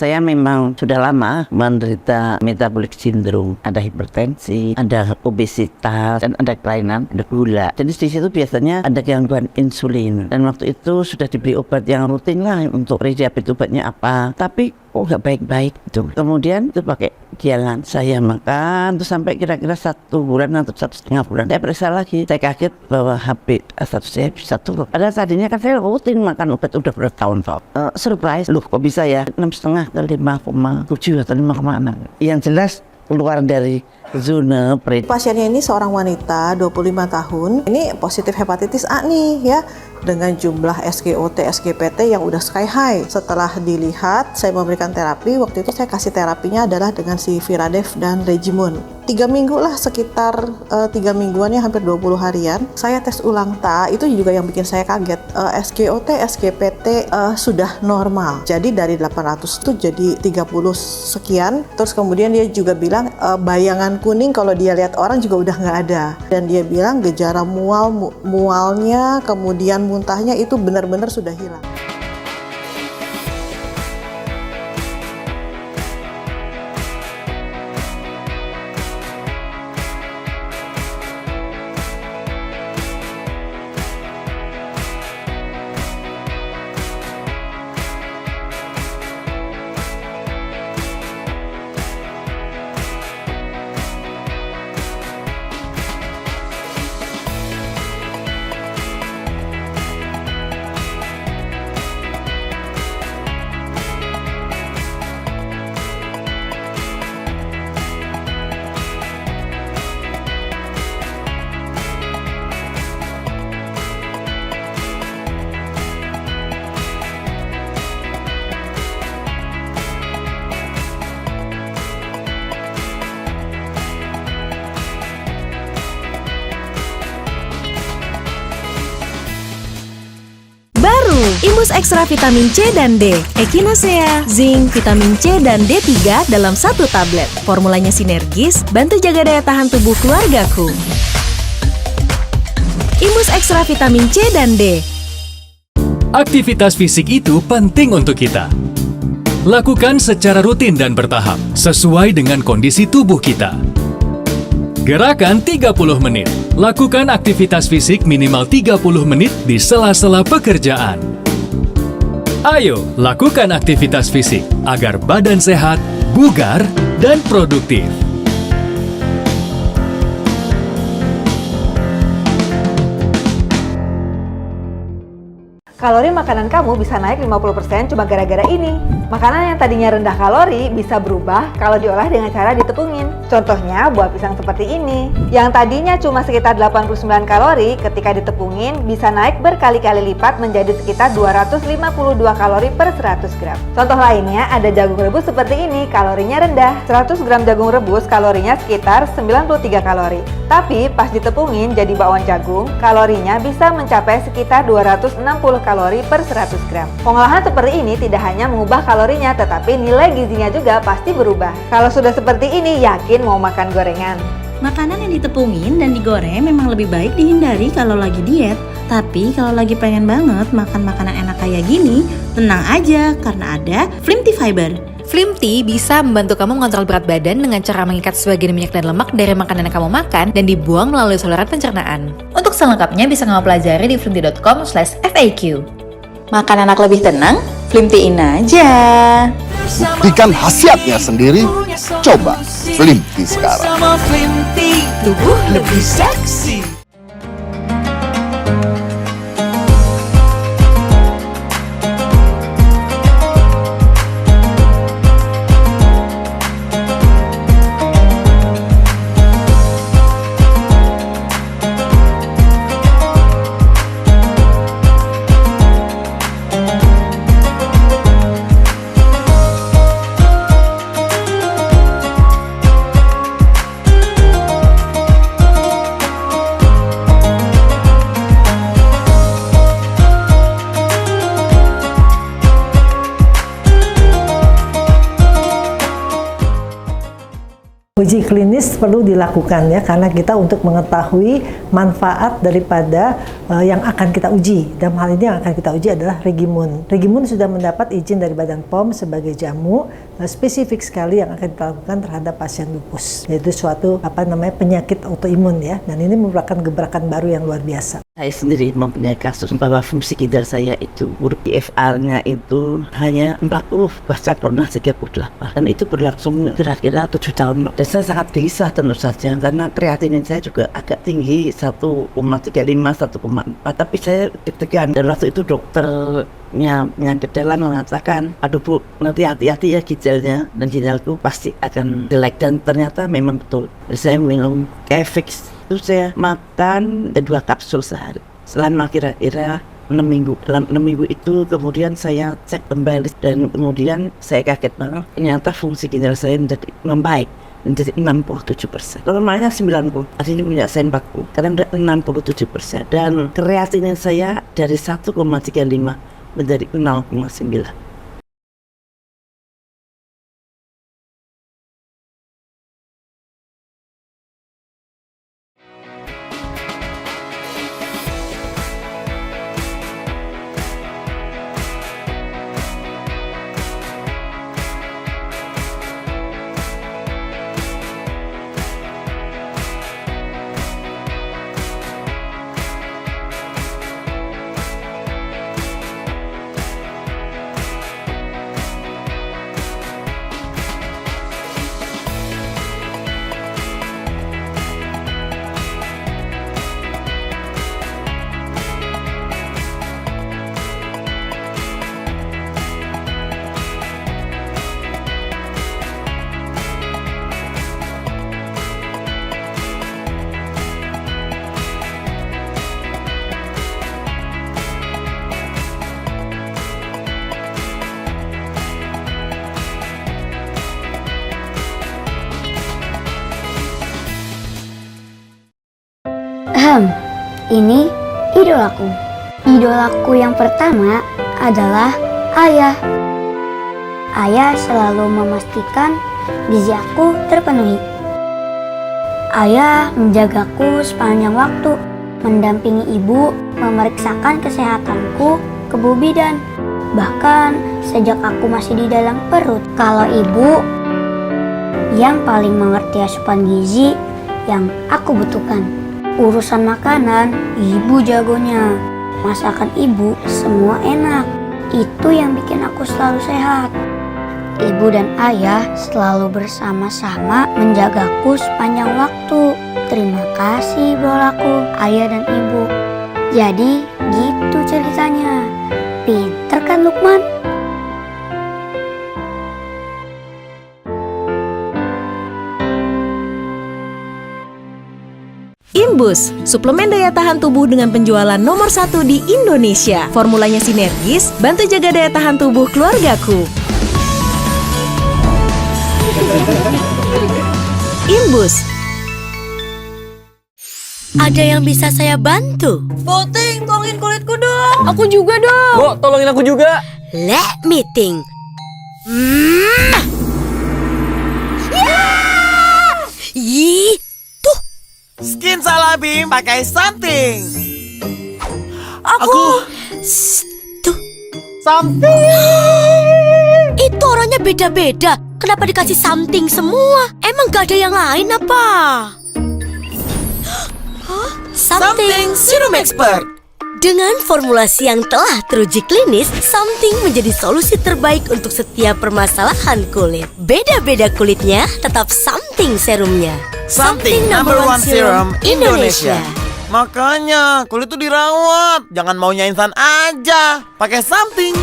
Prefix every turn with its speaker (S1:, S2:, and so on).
S1: Saya memang sudah lama menderita metabolic syndrome, ada hipertensi, ada obesitas, dan ada kelainan, ada gula. Jadi di situ biasanya ada gangguan insulin. Dan waktu itu sudah diberi obat yang rutin lah untuk prediabetes, obatnya apa. Tapi kok nggak baik-baik gitu. Kemudian itu pakai jalan saya makan terus sampai kira-kira 1 bulan atau 1,5 bulan. Saya periksa lagi, saya kaget bahwa HbA1c saya bisa turun. Padahal tadinya kan saya rutin makan obat udah bertahun-tahun. Surprise, loh kok bisa ya 6,5 ke 5,7 atau 5,6. Yang jelas keluar dari zona
S2: Pasiennya ini seorang wanita 25 tahun. Ini positif hepatitis A nih ya, dengan jumlah SGOT, SGPT yang udah sky high. Setelah dilihat, saya memberikan terapi. Waktu itu saya kasih terapinya adalah dengan si Viradev dan Regimun. 3 minggu lah, sekitar 3 mingguannya, hampir 20 harian. Saya tes ulang itu juga yang bikin saya kaget. SGOT, SGPT sudah normal. Jadi dari 800 itu jadi 30 sekian. Terus kemudian dia juga bilang bayangan kuning kalau dia lihat orang juga udah nggak ada. Dan dia bilang gejala mualnya, kemudian muntahnya itu benar-benar sudah hilang.
S3: Imus Ekstra Vitamin C dan D, Echinacea, Zinc, Vitamin C dan D3 dalam 1 tablet. Formulanya sinergis, bantu jaga daya tahan tubuh keluargaku. Imus Ekstra Vitamin C dan D.
S4: Aktivitas fisik itu penting untuk kita. Lakukan secara rutin dan bertahap, sesuai dengan kondisi tubuh kita. Gerakan 30 menit. Lakukan aktivitas fisik minimal 30 menit di sela-sela pekerjaan. Ayo, lakukan aktivitas fisik agar badan sehat, bugar, dan produktif.
S5: Kalori makanan kamu bisa naik 50% cuma gara-gara ini. Makanan yang tadinya rendah kalori bisa berubah kalau diolah dengan cara ditepungin. Contohnya buah pisang seperti ini. Yang tadinya cuma sekitar 89 kalori, ketika ditepungin bisa naik berkali-kali lipat menjadi sekitar 252 kalori per 100 gram. Contoh lainnya ada jagung rebus seperti ini, kalorinya rendah. 100 gram jagung rebus kalorinya sekitar 93 kalori. Tapi pas ditepungin jadi bakwan jagung, kalorinya bisa mencapai sekitar 260 kalori per 100 gram. Pengolahan seperti ini tidak hanya mengubah kalorinya, tetapi nilai gizinya juga pasti berubah. Kalau sudah seperti ini, yakin mau makan gorengan.
S6: Makanan yang ditepungin dan digoreng memang lebih baik dihindari kalau lagi diet. Tapi kalau lagi pengen banget makan makanan enak kayak gini, tenang aja karena ada Slim Tea Fiber.
S7: Slim Tea bisa membantu kamu mengontrol berat badan dengan cara mengikat sebagian minyak dan lemak dari makanan yang kamu makan dan dibuang melalui saluran pencernaan. Untuk selengkapnya bisa kamu pelajari di slimtea.com/FAQ. Makan anak lebih tenang, Slim Tea-in aja.
S8: Buktikan khasiatnya sendiri, coba Slim Tea sekarang.
S9: Sama Slim Tea, tubuh lebih seksi.
S10: klinis perlu dilakukan ya, karena kita untuk mengetahui manfaat daripada yang akan kita uji. Dalam hal ini yang akan kita uji adalah Regimun. Regimun sudah mendapat izin dari Badan POM sebagai jamu spesifik sekali yang akan kita lakukan terhadap pasien lupus, yaitu suatu penyakit autoimun ya, dan ini merupakan gebrakan baru yang luar biasa.
S1: Saya sendiri mempunyai kasus bahwa fungsi ginjal saya itu huruf IFR-nya itu hanya 40, bahkan pernah 38, dan itu berlangsung kira-kira 7 tahun. Dan saya sangat gelisah tentu saja karena kreatinin saya juga agak tinggi, 1,35, 1,4, tapi saya deg-degan. Dan waktu itu dokternya penyakit dalam mengatakan, aduh Bu, nanti hati-hati ya ginjalnya, dan ginjalku pasti akan jelek. Dan ternyata memang betul. Jadi saya minum Kefix itu saya makan 2 kapsul sehari selama kira-kira 6 minggu. Dalam 6 minggu itu kemudian saya cek kembali dan kemudian saya kaget banget, ternyata fungsi ginjal saya menjadi membaik, menjadi 67%. Normalnya 90, artinya punya saya 40, kadang 67%. Dan kreatinin saya dari 1,35 menjadi 0,9.
S11: Ini idolaku. Idolaku yang pertama adalah ayah. Ayah selalu memastikan gizi aku terpenuhi. Ayah menjagaku sepanjang waktu, mendampingi ibu, memeriksakan kesehatanku ke Bu Bidan. Bahkan sejak aku masih di dalam perut. Kalau ibu yang paling mengerti asupan gizi yang aku butuhkan. Urusan makanan, ibu jagonya. Masakan ibu semua enak. Itu yang bikin aku selalu sehat. Ibu dan ayah selalu bersama-sama menjagaku sepanjang waktu. Terima kasih brolaku, ayah dan ibu. Jadi gitu ceritanya. Pinter kan Lukman?
S3: Imbus, suplemen daya tahan tubuh dengan penjualan nomor 1 di Indonesia. Formulanya sinergis, bantu jaga daya tahan tubuh keluargaku. Imbus.
S12: Ada yang bisa saya bantu?
S9: Voting, tolongin kulitku dong.
S12: Aku juga dong.
S13: Bo, tolongin aku juga.
S12: Let me think. Ih, tuh.
S13: Skin salah Bim, pakai something.
S12: Aku. Tuh.
S13: Something.
S12: Itu orangnya beda-beda. Kenapa dikasih something semua? Emang gak ada yang lain apa?
S13: Something Serum Expert.
S12: Dengan formulasi yang telah teruji klinis, Something menjadi solusi terbaik untuk setiap permasalahan kulit. Beda-beda kulitnya, tetap Something serumnya.
S13: Something number one serum Indonesia. Makanya kulit tuh dirawat, jangan maunya instan aja. Pakai Something.